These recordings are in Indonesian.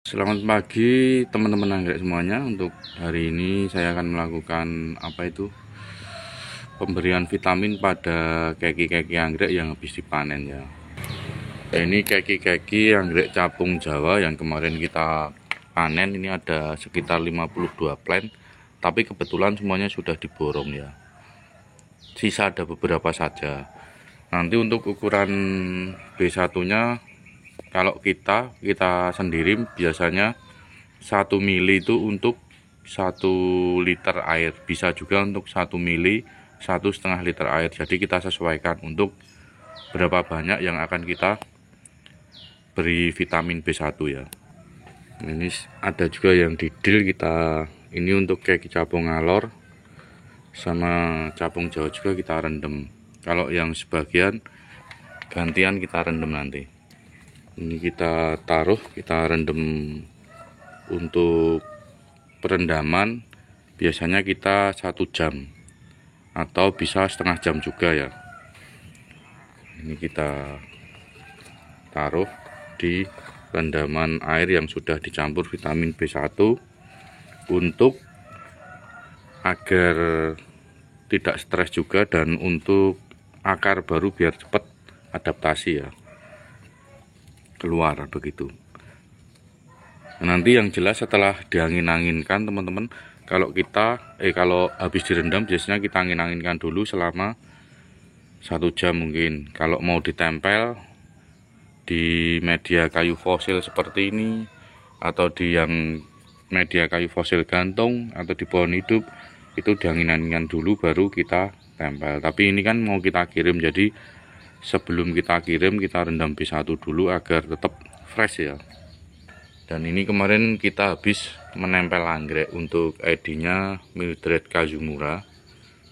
Selamat pagi teman-teman anggrek semuanya. Untuk hari ini saya akan melakukan pemberian vitamin pada keki-keki anggrek yang habis dipanen ya. Ini keki-keki anggrek capung Jawa yang kemarin kita panen. Ini ada sekitar 52 plant, tapi kebetulan semuanya sudah diborong ya. Sisa ada beberapa saja. Nanti untuk ukuran B1 nya, kalau kita sendiri biasanya 1 mili itu untuk 1 liter air, bisa juga untuk 1 mili 1,5 liter air. Jadi kita sesuaikan untuk berapa banyak yang akan kita beri vitamin B1 ya. Ini ada juga yang didil kita, ini untuk keki capung ngalor sama capung Jawa juga kita rendam. Kalau yang sebagian gantian kita rendam nanti. Ini kita taruh, kita rendam. Untuk perendaman biasanya kita 1 jam atau bisa setengah jam juga ya. Ini kita taruh di rendaman air yang sudah dicampur vitamin B1 untuk agar tidak stres juga, dan untuk akar baru biar cepat adaptasi ya, keluar begitu. Nanti yang jelas setelah diangin-anginkan teman-teman, kalau habis direndam biasanya kita angin-anginkan dulu selama 1 jam mungkin. Kalau mau ditempel di media kayu fosil seperti ini, atau di yang media kayu fosil gantung, atau di pohon hidup, itu diangin-anginkan dulu baru kita tempel. Tapi ini kan mau kita kirim, jadi sebelum kita kirim kita rendam B1 dulu agar tetap fresh ya. Dan ini kemarin kita habis menempel anggrek untuk ID-nya Mildred Kazumura.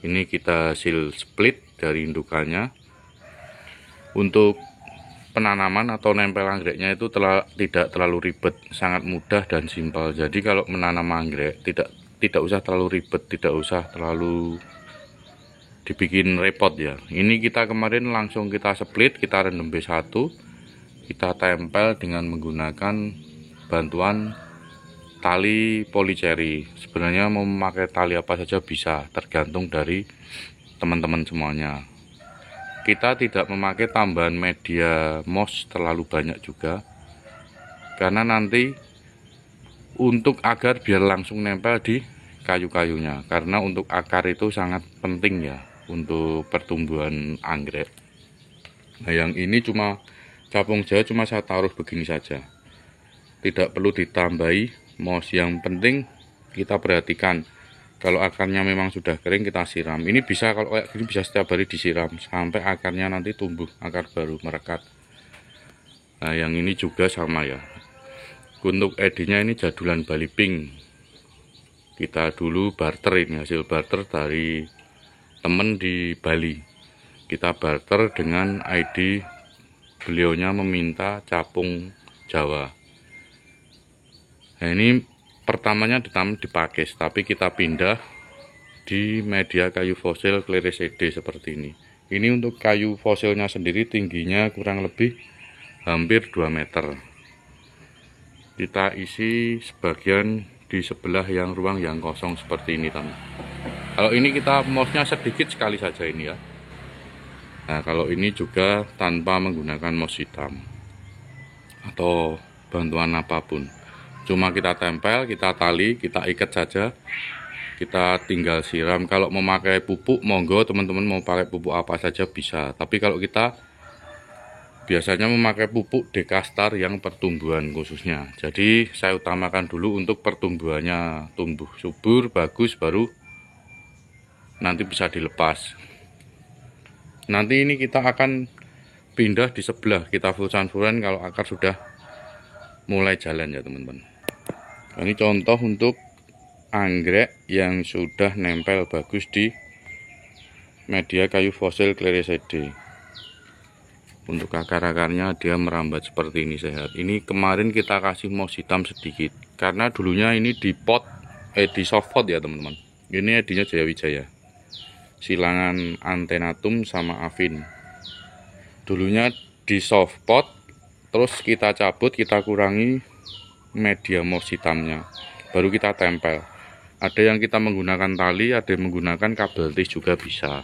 Ini kita seal split dari indukannya. Untuk penanaman atau nempel anggreknya itu tidak terlalu ribet, sangat mudah dan simpel. Jadi kalau menanam anggrek tidak usah terlalu ribet, tidak usah terlalu dibikin repot ya. Ini kita kemarin langsung kita split, kita rendam B1, kita tempel dengan menggunakan bantuan tali polyceri. Sebenarnya mau memakai tali apa saja bisa, tergantung dari teman-teman semuanya. Kita tidak memakai tambahan media moss terlalu banyak juga, karena nanti untuk agar biar langsung nempel di kayu-kayunya, karena untuk akar itu sangat penting ya untuk pertumbuhan anggrek. Nah, yang ini cuma capung Jawa, cuma saya taruh begini saja, tidak perlu ditambahi moss. Yang penting kita perhatikan kalau akarnya memang sudah kering, kita siram. Ini bisa, kalau kayak gini bisa setiap hari disiram sampai akarnya nanti tumbuh akar baru merekat. Nah, yang ini juga sama ya. Untuk ID-nya ini jadulan Bali Pink. Kita dulu barter, ini hasil barter dari temen di Bali. Kita barter dengan ID, beliaunya meminta capung Jawa. Nah, ini pertamanya ditanam di pakis, tapi kita pindah di media kayu fosil Clereseide seperti ini. Ini untuk kayu fosilnya sendiri tingginya kurang lebih hampir 2 meter. Kita isi sebagian di sebelah yang ruang yang kosong seperti ini teman. Kalau ini kita mossnya sedikit sekali saja ini ya. Nah, kalau ini juga tanpa menggunakan moss hitam atau bantuan apapun. Cuma kita tempel, kita tali, kita ikat saja, kita tinggal siram. Kalau mau pakai pupuk, monggo teman-teman, mau pakai pupuk apa saja bisa. Tapi kalau kita biasanya memakai pupuk Dekastar yang pertumbuhan khususnya. Jadi saya utamakan dulu untuk pertumbuhannya tumbuh subur, bagus, baru nanti bisa dilepas. Nanti ini kita akan pindah di sebelah, kita furan kalau akar sudah mulai jalan ya teman-teman. Ini contoh untuk anggrek yang sudah nempel bagus di media kayu fosil Clereseide. Untuk akar-akarnya dia merambat seperti ini, sehat. Ini kemarin kita kasih moss hitam sedikit, karena dulunya ini di di soft pot ya teman-teman. Ini edinya Jayawijaya, silangan antenatum sama avin. Dulunya di soft pot, terus kita cabut, kita kurangi media moss hitamnya, baru kita tempel. Ada yang kita menggunakan tali, ada yang menggunakan kabel tis juga bisa.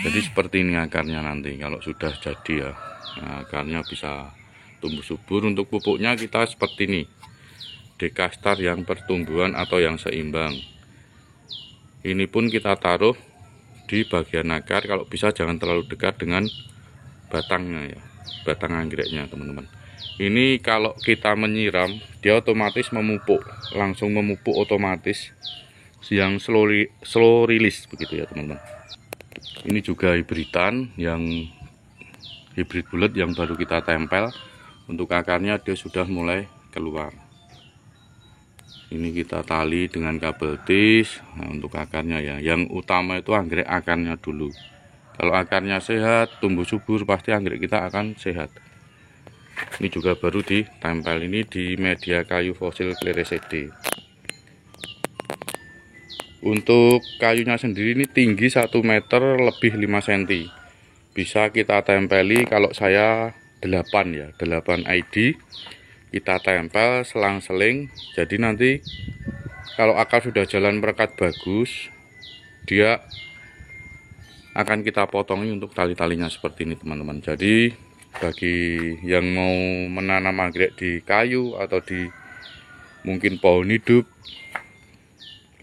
Jadi seperti ini akarnya nanti kalau sudah jadi ya. Nah, akarnya bisa tumbuh subur. Untuk pupuknya kita seperti ini, Dekastar yang pertumbuhan atau yang seimbang. Ini pun kita taruh di bagian akar, kalau bisa jangan terlalu dekat dengan batangnya ya, batang anggreknya teman-teman. Ini kalau kita menyiram dia otomatis memupuk, langsung memupuk otomatis, yang slow release begitu ya teman-teman. Ini juga hibridan, yang hibrid bulat yang baru kita tempel. Untuk akarnya dia sudah mulai keluar. Ini kita tali dengan kabel tis. Nah, untuk akarnya ya, yang utama itu anggrek akarnya dulu. Kalau akarnya sehat, tumbuh subur, pasti anggrek kita akan sehat. Ini juga baru ditempel, ini di media kayu fosil Clear CD. Untuk kayunya sendiri ini tinggi 1 meter lebih 5 cm. Bisa kita tempeli, kalau saya 8 ya, 8 ID. Kita tempel selang-seling, jadi nanti kalau akar sudah jalan merekat bagus, dia akan kita potongi untuk tali-talinya seperti ini teman-teman. Jadi bagi yang mau menanam anggrek di kayu atau di mungkin pohon hidup,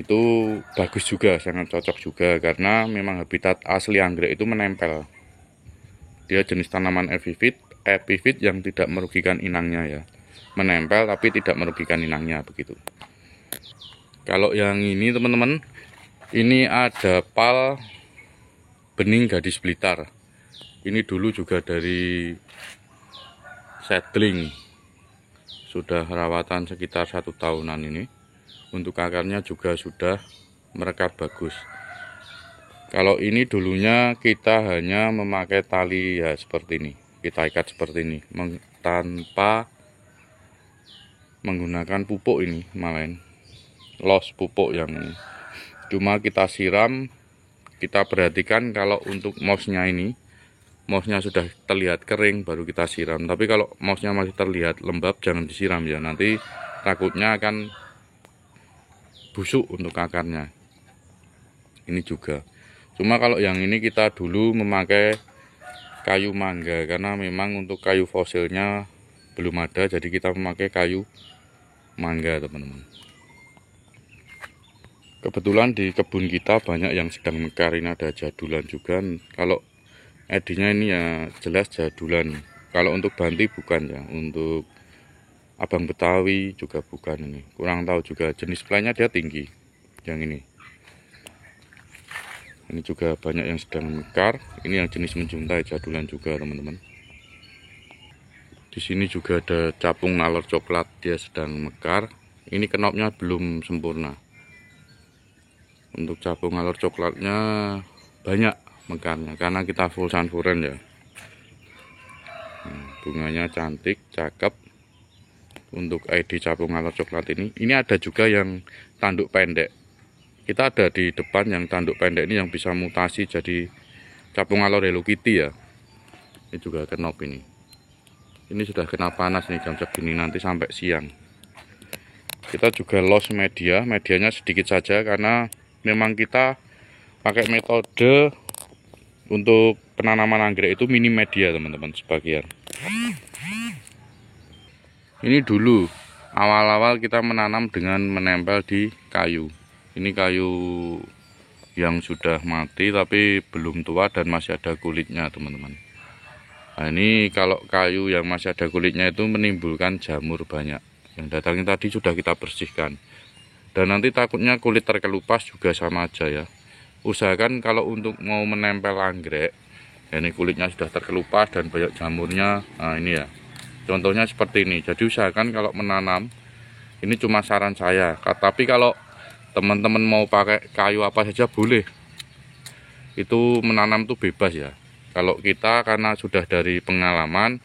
itu bagus juga, sangat cocok juga, karena memang habitat asli anggrek itu menempel. Dia jenis tanaman epifit yang tidak merugikan inangnya ya, menempel tapi tidak merugikan inangnya begitu. Kalau yang ini teman-teman, ini ada pal bening gadis Blitar. Ini dulu juga dari seedling, sudah rawatan sekitar 1 tahunan ini. Untuk akarnya juga sudah merekat bagus. Kalau ini dulunya kita hanya memakai tali ya seperti ini, kita ikat seperti ini tanpa menggunakan pupuk, ini malahan los pupuk yang ini. Cuma kita siram, kita perhatikan kalau untuk mossnya ini, mossnya sudah terlihat kering baru kita siram. Tapi kalau mossnya masih terlihat lembab jangan disiram ya, nanti takutnya akan busuk untuk akarnya. Ini juga. Cuma kalau yang ini kita dulu memakai kayu mangga, karena memang untuk kayu fosilnya belum ada, jadi kita memakai kayu mangga teman-teman. Kebetulan di kebun kita banyak yang sedang mekar, ini ada jadulan juga. Kalau edinya ini ya jelas jadulan. Kalau untuk banti bukan ya, untuk abang betawi juga bukan, ini kurang tahu juga. Jenis plantnya dia tinggi yang ini. Ini juga banyak yang sedang mekar. Ini yang jenis menjuntai jadulan juga teman-teman. Di sini juga ada capung ngalor coklat, dia sedang mekar. Ini kenopnya belum sempurna. Untuk capung ngalor coklatnya banyak mekarnya karena kita full sunfuren ya. Bunganya cantik, cakep. Untuk ID capung ngalor coklat ini ada juga yang tanduk pendek. Kita ada di depan yang tanduk pendek ini yang bisa mutasi jadi capung ngalor Hello Kitty ya. Ini juga kenop ini. Ini sudah kena panas nih jam segini, nanti sampai siang. Kita juga los medianya sedikit saja karena memang kita pakai metode untuk penanaman anggrek itu minim media teman-teman sebagian. Ini dulu awal-awal kita menanam dengan menempel di kayu. Ini kayu yang sudah mati tapi belum tua dan masih ada kulitnya teman-teman. Nah ini kalau kayu yang masih ada kulitnya itu menimbulkan jamur banyak. Yang datangin tadi sudah kita bersihkan. Dan nanti takutnya kulit terkelupas juga sama aja ya. Usahakan kalau untuk mau menempel anggrek, ya ini kulitnya sudah terkelupas dan banyak jamurnya. Nah ini ya, contohnya seperti ini. Jadi usahakan kalau menanam, ini cuma saran saya. Tapi kalau teman-teman mau pakai kayu apa saja boleh. Itu menanam tuh bebas ya. Kalau kita karena sudah dari pengalaman,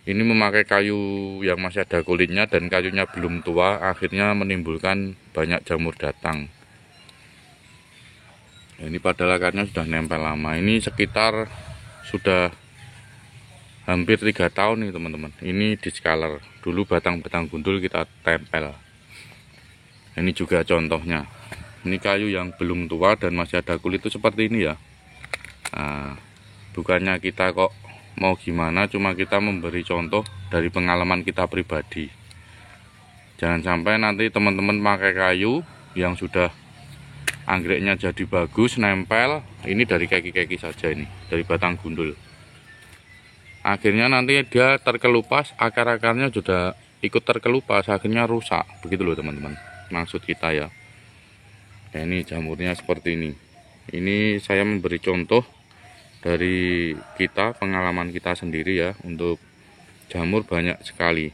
ini memakai kayu yang masih ada kulitnya dan kayunya belum tua, akhirnya menimbulkan banyak jamur datang. Ini padahal akarnya sudah nempel lama. Ini sekitar sudah hampir 3 tahun nih teman-teman. Ini discolor. Dulu batang-batang gundul kita tempel. Ini juga contohnya. Ini kayu yang belum tua dan masih ada kulit itu seperti ini ya. Nah, bukannya kita kok mau gimana, cuma kita memberi contoh dari pengalaman kita pribadi. Jangan sampai nanti teman-teman pakai kayu yang sudah anggreknya jadi bagus, nempel. Ini dari kaki-kaki saja, ini dari batang gundul. Akhirnya nanti dia terkelupas, akar-akarnya sudah ikut terkelupas, akhirnya rusak. Begitu loh teman-teman, maksud kita ya. Nah, ini jamurnya seperti ini. Ini saya memberi contoh dari kita, pengalaman kita sendiri ya. Untuk jamur banyak sekali.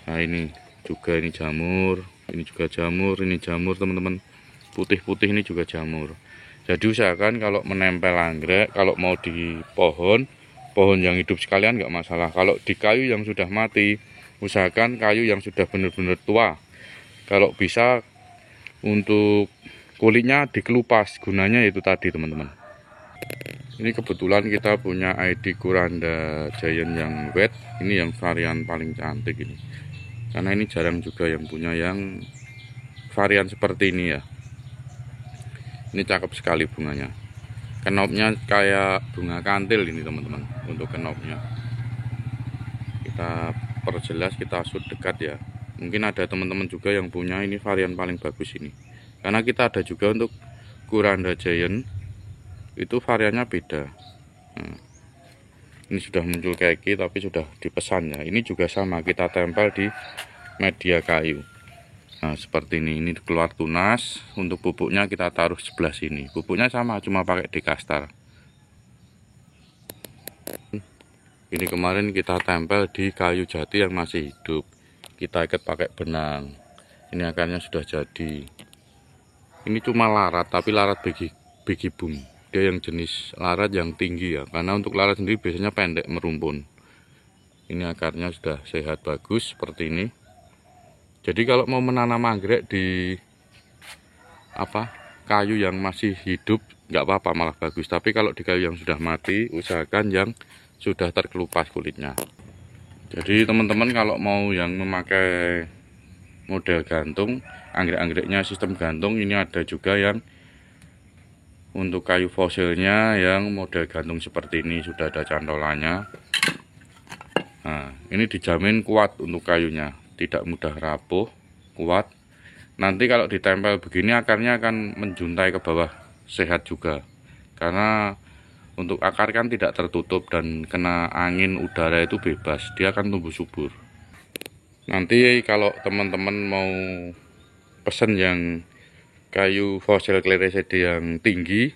Nah, ini juga, ini jamur, ini juga jamur, ini jamur teman-teman. Putih-putih ini juga jamur. Jadi usahakan kalau menempel anggrek, kalau mau di pohon yang hidup sekalian nggak masalah. Kalau di kayu yang sudah mati, usahakan kayu yang sudah benar-benar tua. Kalau bisa untuk kulitnya dikelupas, gunanya itu tadi teman-teman. Ini kebetulan kita punya ID Kuranda Giant yang wet. Ini yang varian paling cantik ini. Karena ini jarang juga yang punya yang varian seperti ini ya. Ini cakep sekali bunganya. Kenopnya kayak bunga kantil ini teman-teman. Untuk kenopnya kita perjelas, kita shoot dekat ya. Mungkin ada teman-teman juga yang punya ini varian paling bagus ini. Karena kita ada juga untuk Kuranda Giant, itu variannya beda. Nah, ini sudah muncul keki tapi sudah dipesan ya. Ini juga sama, kita tempel di media kayu. Nah seperti ini keluar tunas. Untuk pupuknya kita taruh sebelah sini. Pupuknya sama, cuma pakai dekastar. Ini kemarin kita tempel di kayu jati yang masih hidup. Kita ikat pakai benang. Ini akarnya sudah jadi. Ini cuma larat, tapi larat begi boom. Dia yang jenis larat yang tinggi ya. Karena untuk larat sendiri biasanya pendek merumpun. Ini akarnya sudah sehat bagus seperti ini. Jadi kalau mau menanam anggrek di kayu yang masih hidup nggak apa-apa, malah bagus. Tapi kalau di kayu yang sudah mati, usahakan yang sudah terkelupas kulitnya. Jadi teman-teman kalau mau yang memakai model gantung, anggrek-anggreknya sistem gantung, ini ada juga yang untuk kayu fosilnya yang model gantung seperti ini, sudah ada cantolannya. Nah, ini dijamin kuat untuk kayunya, tidak mudah rapuh, kuat. Nanti kalau ditempel begini akarnya akan menjuntai ke bawah, sehat juga. Karena untuk akar kan tidak tertutup dan kena angin udara itu bebas, dia akan tumbuh subur. Nanti kalau teman-teman mau pesen yang kayu fosil Clerecidea yang tinggi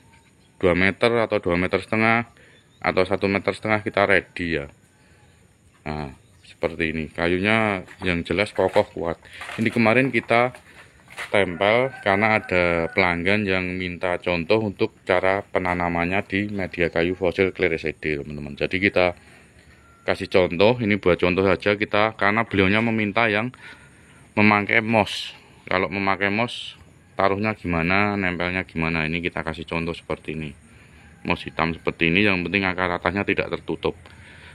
2 meter atau 2,5 meter atau 1,5 meter kita ready ya. Nah seperti ini, kayunya yang jelas kokoh kuat. Ini kemarin kita tempel karena ada pelanggan yang minta contoh untuk cara penanamannya di media kayu fosil Clerecidea teman-teman. Jadi kita kasih contoh, ini buat contoh saja kita, karena beliaunya meminta yang memakai moss. Kalau memakai moss taruhnya gimana, nempelnya gimana, ini kita kasih contoh seperti ini. Moss hitam seperti ini, yang penting akar atasnya tidak tertutup.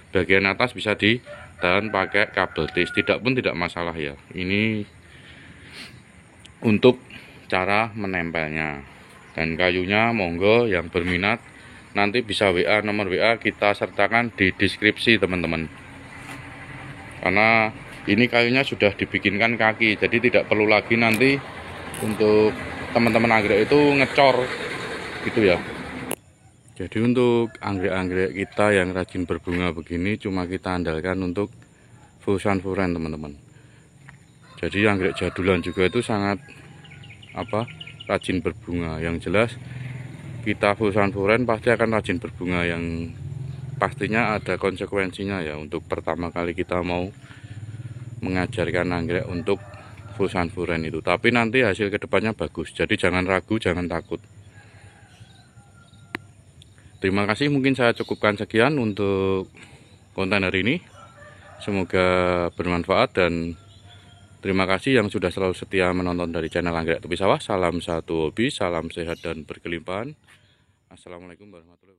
Bagian atas bisa ditahan pakai kabel tis, tidak pun tidak masalah ya. Ini untuk cara menempelnya. Dan kayunya monggo yang berminat nanti bisa WA, nomor WA kita sertakan di deskripsi teman-teman. Karena ini kayunya sudah dibikinkan kaki, jadi tidak perlu lagi nanti untuk teman-teman anggrek itu ngecor gitu ya. Jadi untuk anggrek-anggrek kita yang rajin berbunga begini cuma kita andalkan untuk fusan furen teman-teman. Jadi anggrek jadulan juga itu sangat rajin berbunga. Yang jelas kita fusan furen pasti akan rajin berbunga, yang pastinya ada konsekuensinya ya. Untuk pertama kali kita mau mengajarkan anggrek untuk fusan furen itu, tapi nanti hasil kedepannya bagus. Jadi jangan ragu, jangan takut. Terima kasih, mungkin saya cukupkan sekian untuk konten hari ini. Semoga bermanfaat dan terima kasih yang sudah selalu setia menonton dari channel Anggrek Tepi Sawah. Salam satu hobi, salam sehat dan berkelimpahan. Assalamualaikum warahmatullahi wabarakatuh.